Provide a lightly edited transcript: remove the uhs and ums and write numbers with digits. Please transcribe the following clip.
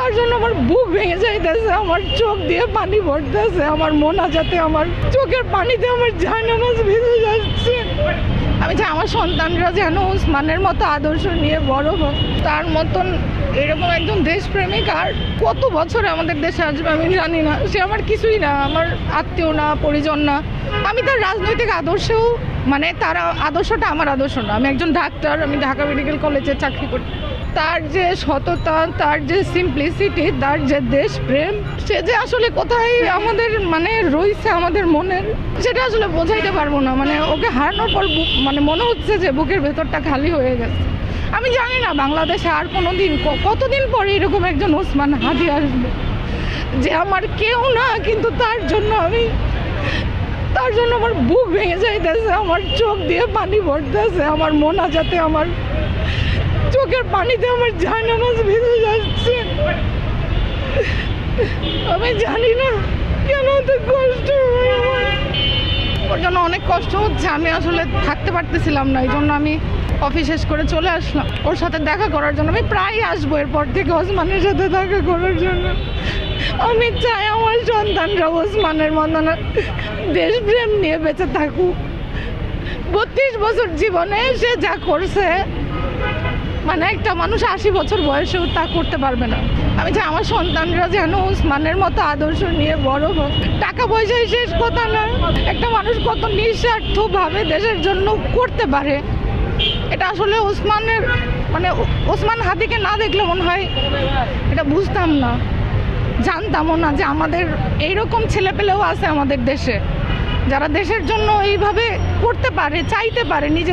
তার জন্য আমার বুক ভেঙে যাইতেছে, আমার চোখ দিয়ে পানি পড়তেছে, আমার মোনাজাতে আমার চোখের পানিতে আমার জায়নামাজ ভিজে যাচ্ছে। আমি চাই আমার সন্তানরা যেন ওসমানের মতো আদর্শ নিয়ে বড় হোক, তার মতন এরকম একজন দেশপ্রেমিক আর কত বছরে আমাদের দেশে আসবে আমি জানি না। সে আমার কিছুই না, আমার আত্মীয় না, পরিজন না। আমি তার রাজনৈতিক আদর্শেও মানে তার আদর্শটা আমার আদর্শ না। আমি একজন ডাক্তার, আমি ঢাকা মেডিকেল কলেজে চাকরি করি। তার যে সততা, তার যে সিম্পলিসিটি, তার যে দেশপ্রেম, সে যে আসলে কোথায় আমাদের মানে রয়েছে আমাদের মনের, সেটা আসলে বোঝাইতে পারবো না। মানে ওকে হারানোর পর মানে মনে হচ্ছে যে বুকের ভেতরটা খালি হয়ে গেছে। আমি জানি না বাংলাদেশে আর কোনোদিন কতদিন পরে এরকম একজন ওসমান হাদি আসবে যে আমার কেউ না, কিন্তু তার জন্য আমার বুক ভেঙে যাইতেছে, আমার চোখ দিয়ে পানি পড়তেছে, আমার মোনাজাতে আমার চোখের পানিতে আমার জায়নামাজ ভিজে যাচ্ছে। আমি জানি না কেন তো কষ্ট হয় আমার, ওর জন্য অনেক কষ্ট হচ্ছে। আমি আসলে থাকতে পারতেছিলাম না, এই জন্য আমি অফিস শেষ করে চলে আসলাম ওর সাথে দেখা করার জন্য। আমি প্রায় আসবো এরপর থেকে ওসমানের সাথে দেখা করার জন্য। আমি চাই আমার সন্তানরা ওসমানের মতন দেশপ্রেম নিয়ে বেঁচে থাকুক। 32 বছর জীবনে সে যা করছে, মানে একটা মানুষ 80 বছর বয়সেও তা করতে পারবে না। আমি চাই আমার সন্তানরা যেন ওসমানের মতো আদর্শ নিয়ে বড় হোক। টাকা পয়সাই শেষ কথা না, একটা মানুষ কত নিঃস্বার্থভাবে দেশের জন্য করতে পারে, এটা আসলে ওসমানের মানে ওসমান হাদিকে না দেখলে মনে হয় এটা বুঝতাম না, জানতামও না যে আমাদের এইরকম ছেলেপেলেও আছে আমাদের দেশে, যারা দেশের জন্য এইভাবে করতে পারে, চাইতে পারে নিজে।